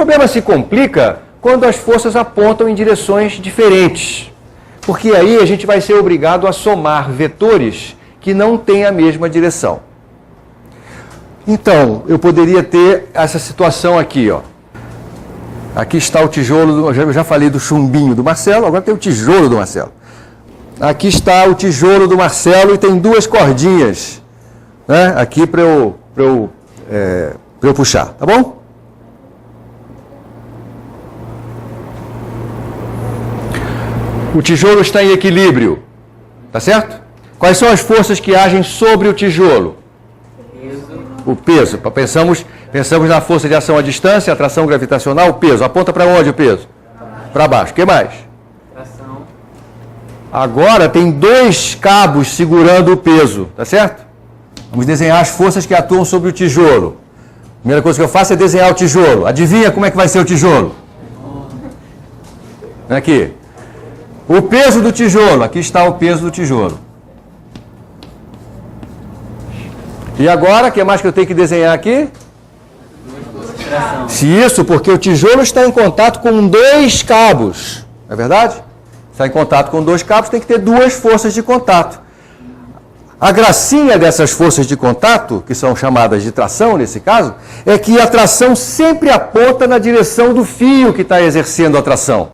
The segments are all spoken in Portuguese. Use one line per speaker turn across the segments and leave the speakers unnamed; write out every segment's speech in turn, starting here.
problema se complica quando as forças apontam em direções diferentes, porque aí a gente vai ser obrigado a somar vetores que não têm a mesma direção. Então, eu poderia ter essa situação aqui, ó. Aqui está o tijolo, eu já falei do chumbinho do Marcelo, agora tem o tijolo do Marcelo. Aqui está o tijolo do Marcelo e tem duas cordinhas, né, aqui para eu puxar, tá bom? O tijolo está em equilíbrio, tá certo? Quais são as forças que agem sobre o tijolo? O peso. Pensamos na força de ação à distância, atração gravitacional, o peso. Aponta para onde o peso? Para baixo. O que mais? Tração. Agora tem dois cabos segurando o peso, tá certo? Vamos desenhar as forças que atuam sobre o tijolo. A primeira coisa que eu faço é desenhar o tijolo. Adivinha como é que vai ser o tijolo? Aqui. O peso do tijolo. Aqui está o peso do tijolo. E agora, o que mais que eu tenho que desenhar aqui? Isso, porque o tijolo está em contato com dois cabos. Não é verdade? Está em contato com dois cabos, tem que ter duas forças de contato. A gracinha dessas forças de contato, que são chamadas de tração nesse caso, é que a tração sempre aponta na direção do fio que está exercendo a tração.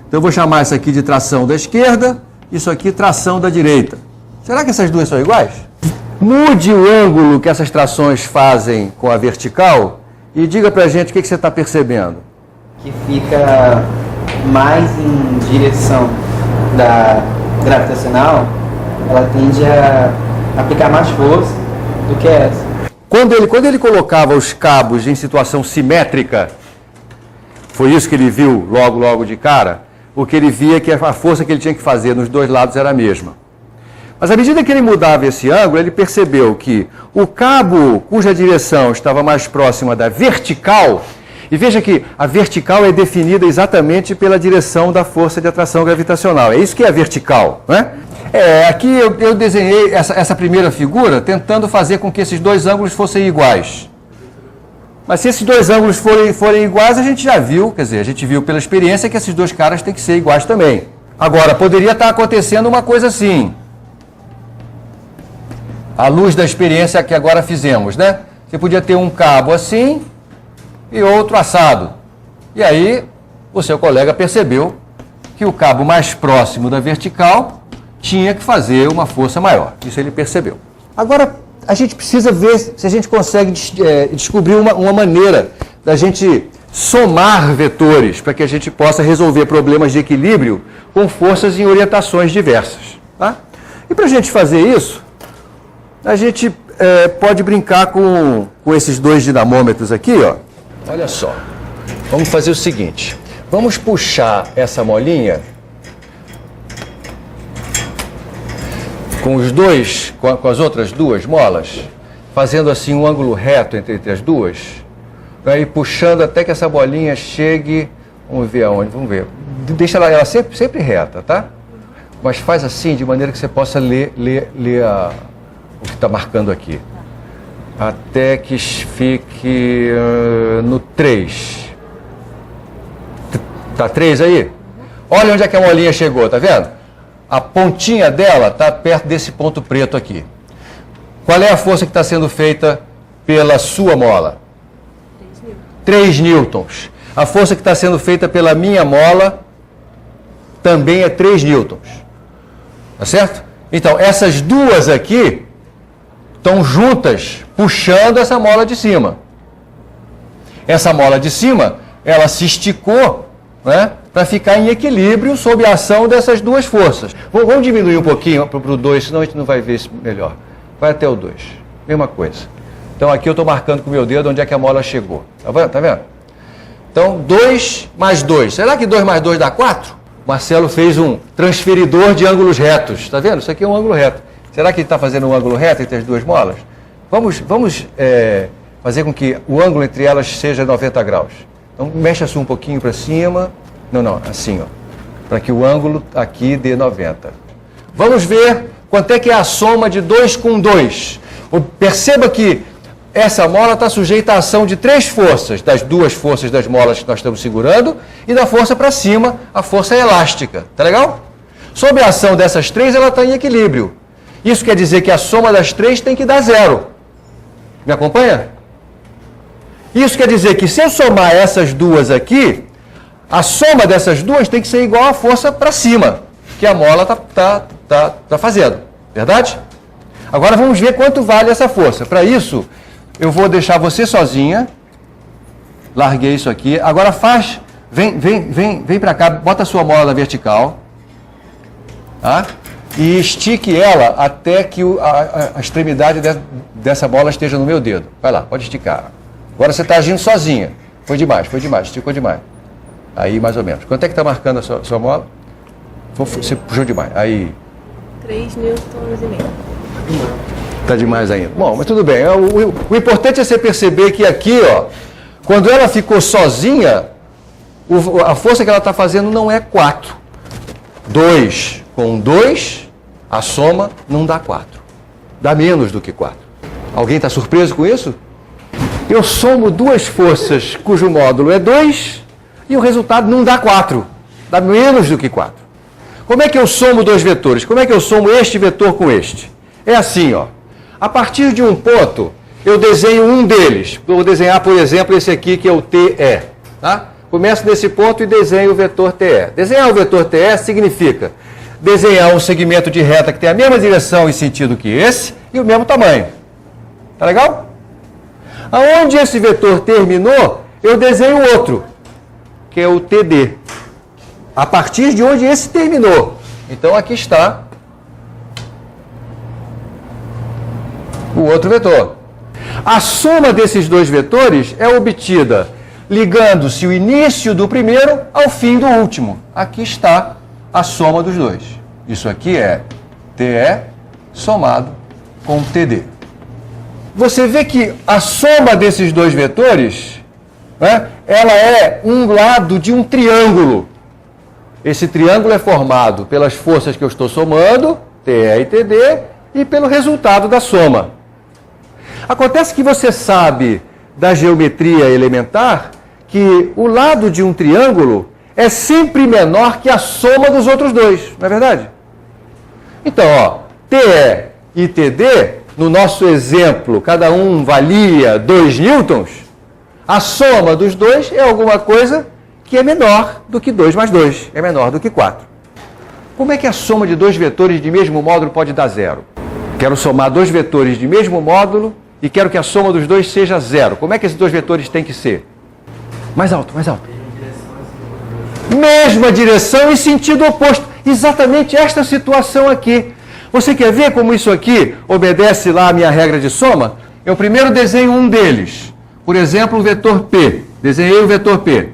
Então eu vou chamar isso aqui de tração da esquerda, isso aqui tração da direita. Será que essas duas são iguais? Mude o ângulo que essas trações fazem com a vertical e diga pra gente o que você está percebendo.
Que fica mais em direção da gravitacional, ela tende a aplicar mais força do que essa.
Quando ele colocava os cabos em situação simétrica, foi isso que ele viu logo de cara, o que ele via é que a força que ele tinha que fazer nos dois lados era a mesma. Mas à medida que ele mudava esse ângulo, ele percebeu que o cabo cuja direção estava mais próxima da vertical, e veja que a vertical é definida exatamente pela direção da força de atração gravitacional. É isso que é a vertical, não é? Aqui eu desenhei essa primeira figura tentando fazer com que esses dois ângulos fossem iguais. Mas se esses dois ângulos forem iguais, a gente já viu, quer dizer, a gente viu pela experiência que esses dois caras têm que ser iguais também. Agora, poderia estar acontecendo uma coisa assim, à luz da experiência que agora fizemos, né? Você podia ter um cabo assim e outro assado. E aí, o seu colega percebeu que o cabo mais próximo da vertical tinha que fazer uma força maior. Isso ele percebeu. Agora, a gente precisa ver se a gente consegue descobrir uma maneira da gente somar vetores para que a gente possa resolver problemas de equilíbrio com forças em orientações diversas. Tá? E para a gente fazer isso, a gente pode brincar com esses dois dinamômetros aqui, ó. Olha só, vamos fazer o seguinte, vamos puxar essa molinha com os dois, com as outras duas molas, fazendo assim um ângulo reto entre as duas, e puxando até que essa bolinha chegue, vamos ver aonde, vamos ver, deixa ela sempre reta, tá? Mas faz assim, de maneira que você possa ler o que está marcando aqui, até que fique no 3. Tá 3 aí? Olha onde é que a molinha chegou, tá vendo? A pontinha dela está perto desse ponto preto aqui. Qual é a força que está sendo feita pela sua mola? 3 newtons. A força que está sendo feita pela minha mola também é 3 newtons. Tá certo? Então, essas duas aqui estão juntas, puxando essa mola de cima. Essa mola de cima, ela se esticou, né, para ficar em equilíbrio sob a ação dessas duas forças. Vamos diminuir um pouquinho para o 2, senão a gente não vai ver isso melhor. Vai até o 2. Mesma coisa. Então aqui eu estou marcando com o meu dedo onde é que a mola chegou. Tá vendo? Então 2 mais 2. Será que 2 mais 2 dá 4? Marcelo fez um transferidor de ângulos retos. Está vendo? Isso aqui é um ângulo reto. Será que ele está fazendo um ângulo reto entre as duas molas? Vamos fazer com que o ângulo entre elas seja 90 graus. Então mexe assim um pouquinho para cima. Não, assim, ó. Para que o ângulo aqui dê 90. Vamos ver quanto é que é a soma de 2 com 2. Perceba que essa mola está sujeita à ação de 3 forças, das 2 forças das molas que nós estamos segurando e da força para cima, a força elástica. Tá legal? Sob a ação dessas 3, ela está em equilíbrio. Isso quer dizer que a soma das 3 tem que dar 0. Me acompanha? Isso quer dizer que se eu somar essas duas aqui, a soma dessas duas tem que ser igual à força para cima, que a mola tá fazendo. Verdade? Agora vamos ver quanto vale essa força. Para isso, eu vou deixar você sozinha. Larguei isso aqui. Agora faz... Vem para cá, bota a sua mola na vertical. Tá? E estique ela até que a extremidade dessa bola esteja no meu dedo. Vai lá, pode esticar. Agora você está agindo sozinha. Foi demais, esticou demais. Aí, mais ou menos. Quanto é que está marcando a sua mola? Você puxou demais. Aí.
3 newtons e meio.
Está demais ainda. Bom, mas tudo bem. O importante é você perceber que aqui, ó, quando ela ficou sozinha, a força que ela está fazendo não é 4. 2 com 2, a soma não dá 4. Dá menos do que 4. Alguém está surpreso com isso? Eu somo 2 forças cujo módulo é 2 e o resultado não dá 4. Dá menos do que 4. Como é que eu somo 2 vetores? Como é que eu somo este vetor com este? É assim, ó. A partir de um ponto, eu desenho um deles. Vou desenhar, por exemplo, esse aqui que é o TE. Tá? Começo nesse ponto e desenho o vetor TE. Desenhar o vetor TE significa desenhar um segmento de reta que tem a mesma direção e sentido que esse e o mesmo tamanho. Tá legal? Aonde esse vetor terminou, eu desenho outro, que é o TD. A partir de onde esse terminou. Então aqui está o outro vetor. A soma desses 2 vetores é obtida ligando-se o início do primeiro ao fim do último. Aqui está a soma dos 2. Isso aqui é TE somado com TD. Você vê que a soma desses 2 vetores, né, ela é um lado de um triângulo. Esse triângulo é formado pelas forças que eu estou somando, TE e TD, e pelo resultado da soma. Acontece que você sabe da geometria elementar que o lado de um triângulo é sempre menor que a soma dos outros 2, não é verdade? Então, ó, TE e TD, no nosso exemplo, cada um valia 2 newtons, a soma dos 2 é alguma coisa que é menor do que 2 mais 2, é menor do que 4. Como é que a soma de 2 vetores de mesmo módulo pode dar 0? Quero somar 2 vetores de mesmo módulo e quero que a soma dos 2 seja 0. Como é que esses 2 vetores têm que ser? Mais alto, mais alto. Mesma direção e sentido oposto. Exatamente esta situação aqui. Você quer ver como isso aqui obedece lá a minha regra de soma? Eu primeiro desenho um deles. Por exemplo, o vetor P. Desenhei o vetor P.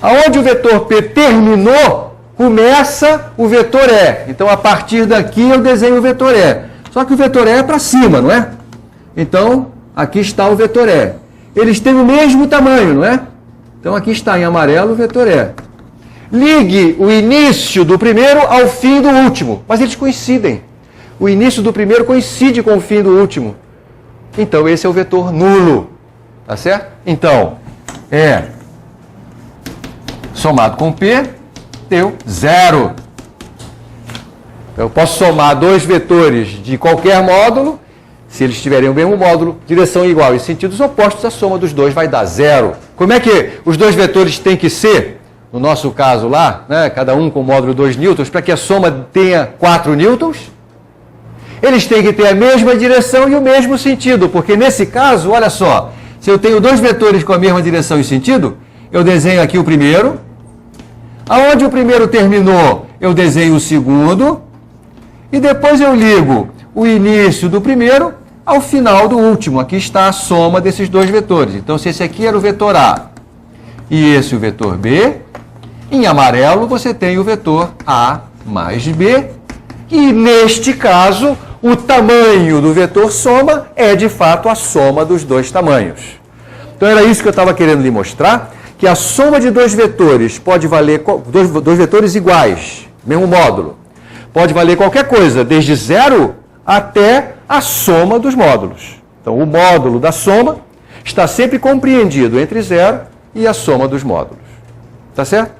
Aonde o vetor P terminou, começa o vetor E. Então, a partir daqui, eu desenho o vetor E. Só que o vetor E é para cima, não é? Então, aqui está o vetor E. Eles têm o mesmo tamanho, não é? Então, aqui está em amarelo o vetor E. Ligue o início do primeiro ao fim do último. Mas eles coincidem. O início do primeiro coincide com o fim do último. Então, esse é o vetor nulo. Tá certo? Então, E somado com P deu 0. Eu posso somar 2 vetores de qualquer módulo. Se eles tiverem o mesmo módulo, direção igual e sentidos opostos, a soma dos 2 vai dar 0. Como é que os 2 vetores têm que ser? No nosso caso lá, né, cada um com módulo 2 newtons, para que a soma tenha 4 newtons, eles têm que ter a mesma direção e o mesmo sentido, porque nesse caso, olha só, se eu tenho 2 vetores com a mesma direção e sentido, eu desenho aqui o primeiro, aonde o primeiro terminou, eu desenho o segundo, e depois eu ligo o início do primeiro ao final do último. Aqui está a soma desses 2 vetores. Então, se esse aqui era o vetor A e esse o vetor B, em amarelo você tem o vetor A mais B, e neste caso, o tamanho do vetor soma é de fato a soma dos 2 tamanhos. Então, era isso que eu estava querendo lhe mostrar, que a soma de 2 vetores pode valer, 2 vetores iguais, mesmo módulo, pode valer qualquer coisa, desde 0 até a soma dos módulos. Então, o módulo da soma está sempre compreendido entre 0 e a soma dos módulos. Tá certo?